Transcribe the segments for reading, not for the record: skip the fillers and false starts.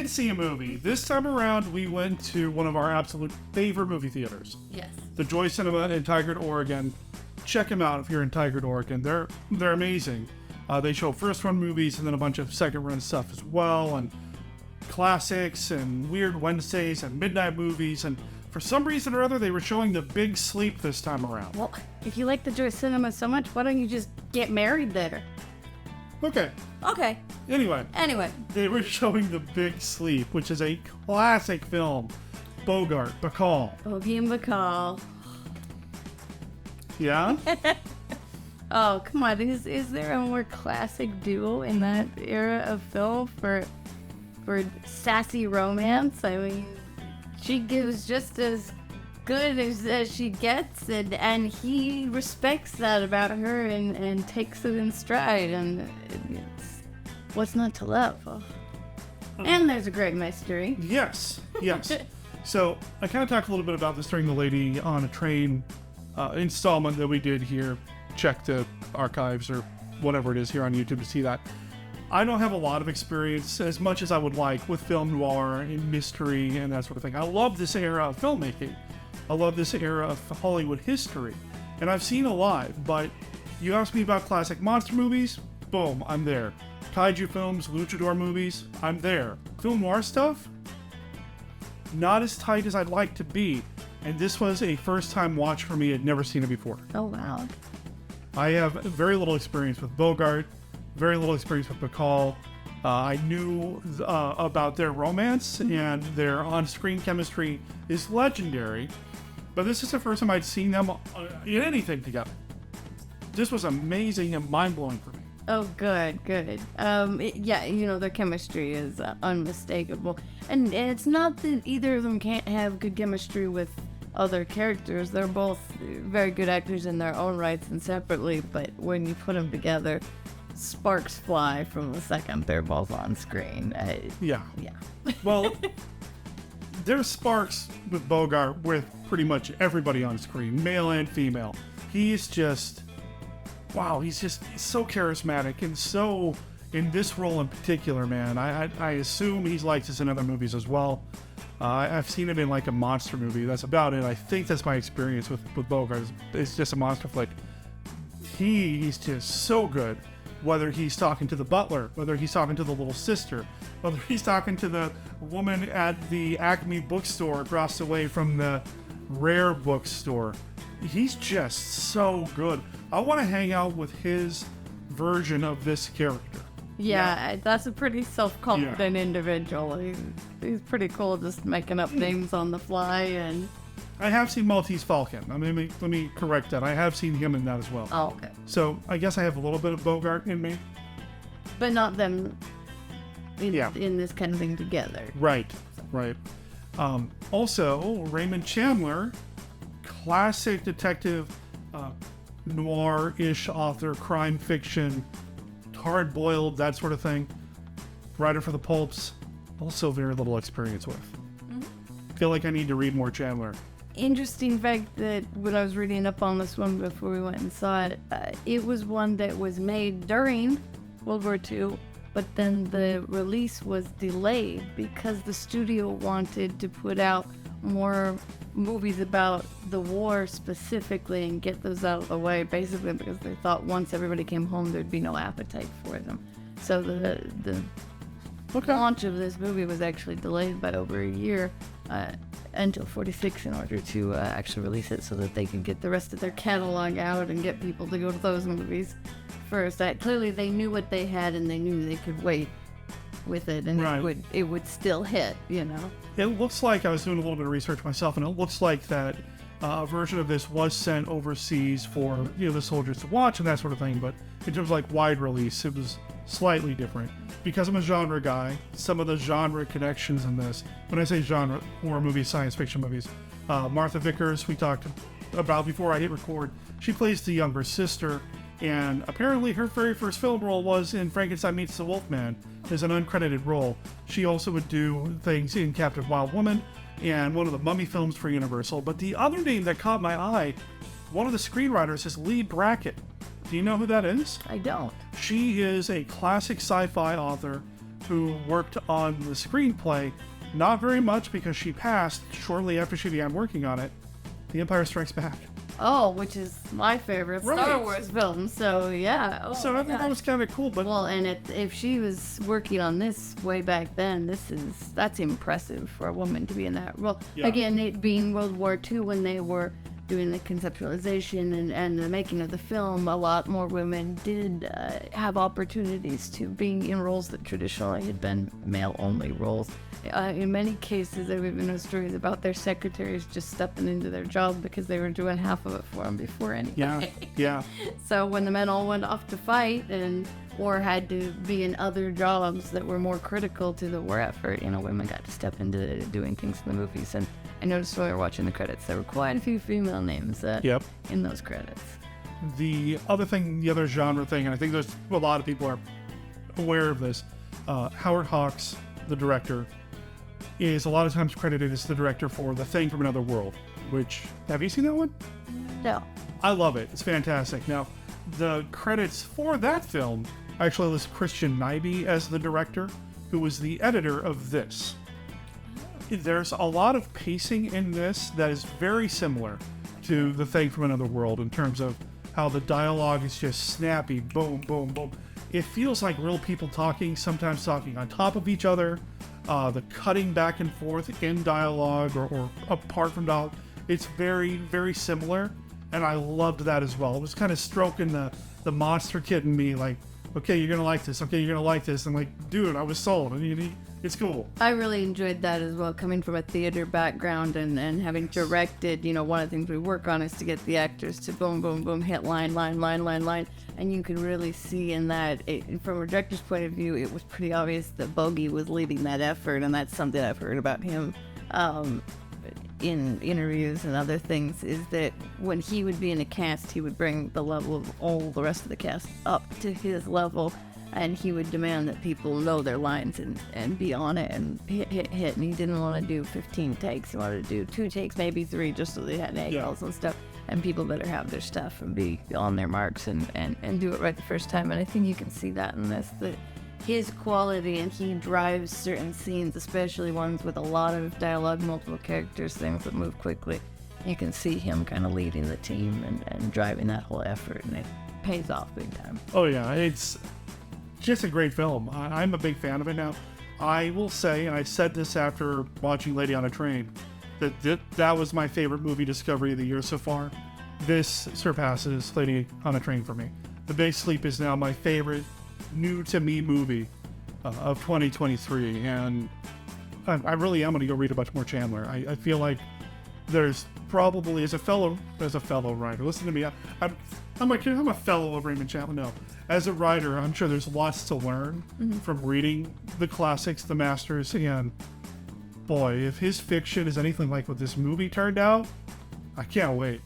did see a movie. This time around, we went to one of our absolute favorite movie theaters. Yes. The Joy Cinema in Tigard, Oregon. Check them out if you're in Tigard, Oregon. They're amazing. They show first-run movies and then a bunch of second-run stuff as well, and classics and Weird Wednesdays and midnight movies. And for some reason or other, they were showing The Big Sleep this time around. Well, if you like the Joy Cinema so much, why don't you just get married there? Okay. Anyway, they were showing The Big Sleep, which is a classic film. Bogart, Bacall. Bogey and Bacall. Yeah? Oh, come on. Is there a more classic duo in that era of film for sassy romance? I mean, she gives just as good as she gets, and he respects that about her and takes it in stride, and it's, what's not to love? Oh. And there's a great mystery. Yes. So I kind of talked a little bit about this during the Lady on a Train installment that we did here. Check the archives or whatever it is here on YouTube to see that. I don't have a lot of experience, as much as I would like, with film noir and mystery and that sort of thing. I love this era of filmmaking. I love this era of Hollywood history. And I've seen a lot, but you ask me about classic monster movies, boom, I'm there. Kaiju films, luchador movies, I'm there. Film noir stuff, not as tight as I'd like to be. And this was a first-time watch for me. I'd never seen it before. Oh, wow. I have very little experience with Bogart, very little experience with Bacall. I knew about their romance, and their on-screen chemistry is legendary. But this is the first time I'd seen them in anything together. This was amazing and mind-blowing for me. Oh, good. Yeah, their chemistry is unmistakable. And it's not that either of them can't have good chemistry with other characters. They're both very good actors in their own rights and separately, but when you put them together, sparks fly from the second they're both on screen. Yeah. Well, there's sparks with Bogart with pretty much everybody on screen, male and female. He's just, wow, he's so charismatic, and so, in this role in particular, man, I assume he's like this in other movies as well. I've seen him in like a monster movie. That's about it. I think that's my experience with Bogart. It's just a monster flick. He's just so good. Whether he's talking to the butler, whether he's talking to the little sister, whether he's talking to the woman at the Acme bookstore across the way from the Rare bookstore. He's just so good. I want to hang out with his version of this character. Yeah, that's a pretty self-confident individual. He's pretty cool, just making up names on the fly. And I have seen Maltese Falcon. I mean, let me correct that. I have seen him in that as well. Oh, okay. So I guess I have a little bit of Bogart in me, but not them in this kind of thing together. Right. Also, Raymond Chandler, classic detective, noir-ish author, crime fiction, hard-boiled, that sort of thing. Writer for the pulps. Also very little experience with. Mm-hmm. Feel like I need to read more Chandler. Interesting fact that when I was reading up on this one before we went and saw it, it was one that was made during World War II, but then the release was delayed because the studio wanted to put out more movies about the war specifically and get those out of the way, basically because they thought once everybody came home there'd be no appetite for them. So the launch of this movie was actually delayed by over a year until 46 in order to actually release it so that they can get the rest of their catalog out and get people to go to those movies first. Clearly they knew what they had and they knew they could wait with it, and right. it would still hit, It looks like, I was doing a little bit of research myself, and it looks like that a version of this was sent overseas for the soldiers to watch and that sort of thing, but in terms of like wide release, it was slightly different. Because I'm a genre guy, some of the genre connections in this, when I say genre, horror movies, science fiction movies, Martha Vickers, we talked about before I hit record, she plays the younger sister, and apparently her very first film role was in Frankenstein Meets the Wolfman as an uncredited role. She also would do things in Captive Wild Woman and one of the Mummy films for Universal. But the other name that caught my eye, one of the screenwriters is Lee Brackett. Do you know who that is? I don't. She is a classic sci-fi author. who worked on the screenplay, not very much because she passed shortly after she began working on it. The Empire Strikes Back. Oh, which is my favorite Star Wars film. So yeah. Oh, so I think that was kind of cool. But well, and if she was working on this way back then, that's impressive for a woman to be in that role. Yeah. Again, it being World War II when they were doing the conceptualization and the making of the film, a lot more women did have opportunities to being in roles that traditionally had been male-only roles. In many cases, there have been stories about their secretaries just stepping into their job because they were doing half of it for them before anybody. Yeah. So when the men all went off to fight or had to be in other jobs that were more critical to the war effort, women got to step into doing things in the movies. And I noticed while we were watching the credits, there were quite a few female names in those credits. The other genre thing, and I think there's a lot of people are aware of this, Howard Hawks, the director, is a lot of times credited as the director for The Thing from Another World, which, have you seen that one? No. I love it. It's fantastic. Now, the credits for that film actually list Christian Nyby as the director, who was the editor of this. There's a lot of pacing in this that is very similar to The Thing from Another World in terms of how the dialogue is just snappy, boom, boom, boom. It feels like real people talking, sometimes talking on top of each other. The cutting back and forth in dialogue or apart from dialogue, it's very, very similar, and I loved that as well. It was kind of stroking the monster kid in me, like, okay, you're gonna like this. Okay, you're gonna like this. I'm like, dude, I was sold. It's cool. I really enjoyed that as well, coming from a theater background and having directed. One of the things we work on is to get the actors to boom, boom, boom, hit line, and you can really see in that, from a director's point of view, it was pretty obvious that Bogey was leading that effort, and that's something I've heard about him in interviews and other things, is that when he would be in a cast, he would bring the level of all the rest of the cast up to his level, and he would demand that people know their lines and be on it and hit, and he didn't want to do 15 takes. He wanted to do 2 takes, maybe 3, just so they had angles and stuff, and people better have their stuff and be on their marks and do it right the first time. And I think you can see that in this, that his quality, and he drives certain scenes, especially ones with a lot of dialogue, multiple characters, things that move quickly. You can see him kind of leading the team and driving that whole effort, and it pays off big time. Oh yeah, it's just a great film. I'm a big fan of it now. I will say, and I said this after watching Lady on a Train, that was my favorite movie discovery of the year so far. This surpasses Lady on a Train for me. The Big Sleep is now my favorite new to me movie of 2023, and I really am going to go read a bunch more Chandler. I feel like there's probably, as a fellow writer, listen to me, I'm a fellow of Raymond Chandler. No, as a writer, I'm sure there's lots to learn from reading the classics, the masters, and boy, if his fiction is anything like what this movie turned out, I can't wait.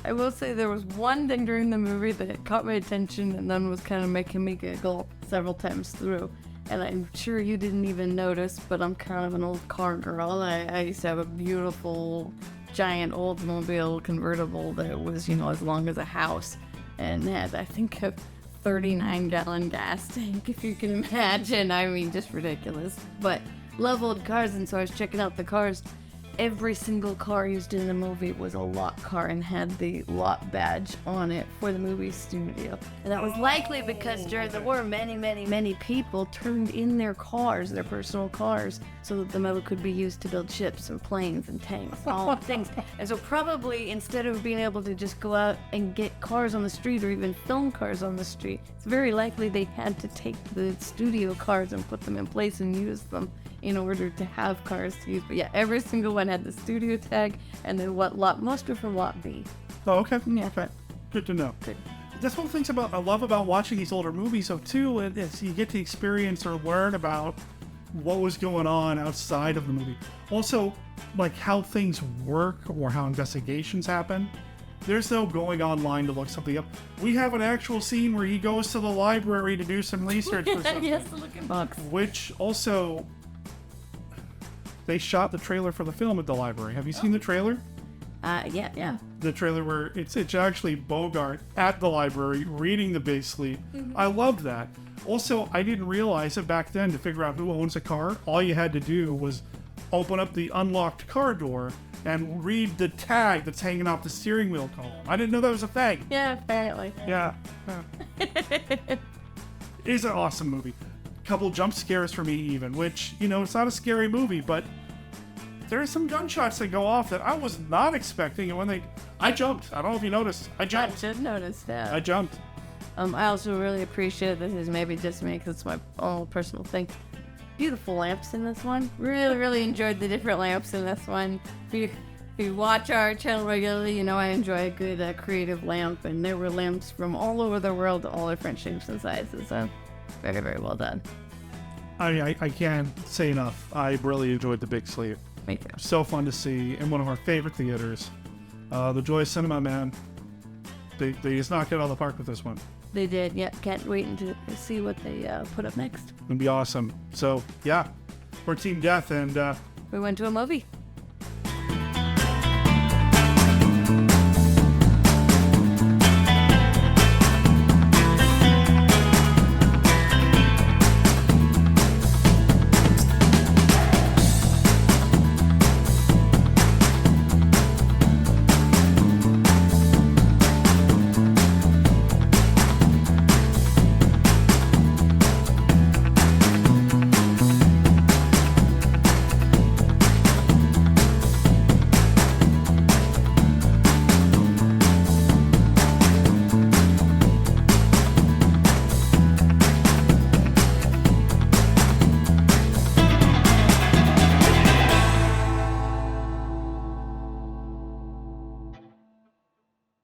I will say there was one thing during the movie that caught my attention and then was kind of making me giggle several times through. And I'm sure you didn't even notice, but I'm kind of an old car girl. I used to have a beautiful, giant Oldsmobile convertible that was, as long as a house. And had, I think, a 39-gallon gas tank, if you can imagine. I mean, just ridiculous. But love old cars, and so I was checking out the cars. Every single car used in the movie was a lot car and had the lot badge on it for the movie studio. And that was likely because during the war, many people turned in their cars, their personal cars, so that the metal could be used to build ships and planes and tanks, all things. And so probably instead of being able to just go out and get cars on the street or even film cars on the street, it's very likely they had to take the studio cars and put them in place and use them in order to have cars to use. But yeah, every single one had the studio tag, and then what lot, most were from lot B. Oh, okay. Yeah. Okay. Good to know. Good. That's one of the things I love about watching these older movies, though, too, is you get to experience or learn about what was going on outside of the movie. Also, like how things work or how investigations happen. There's no going online to look something up. We have an actual scene where he goes to the library to do some research for something. Yes, the looking box. Which also, they shot the trailer for the film at the library. Have you seen the trailer? Yeah. The trailer where it's actually Bogart at the library reading The Big Sleep. I loved that. Also, I didn't realize that back then to figure out who owns a car, all you had to do was open up the unlocked car door and read the tag that's hanging off the steering wheel column. I didn't know that was a thing. Yeah, apparently. Yeah. It's an awesome movie. Couple jump scares for me even, which, it's not a scary movie, but there are some gunshots that go off that I was not expecting, and I jumped. I don't know if you noticed. I jumped. I did notice that. I jumped. I also really appreciate, this is maybe just me because it's my own personal thing, beautiful lamps in this one. Really enjoyed the different lamps in this one. If you watch our channel regularly, I enjoy a good creative lamp, and there were lamps from all over the world, all different shapes and sizes. So very well done. I can't say enough. I really enjoyed The Big Sleep. Me too. So fun to see in one of our favorite theaters. The Joy Cinema, man. They just knocked it out of the park with this one. They did, yeah. Can't wait to see what they put up next. It'd be awesome. So, yeah. We're Team Deth, and we went to a movie.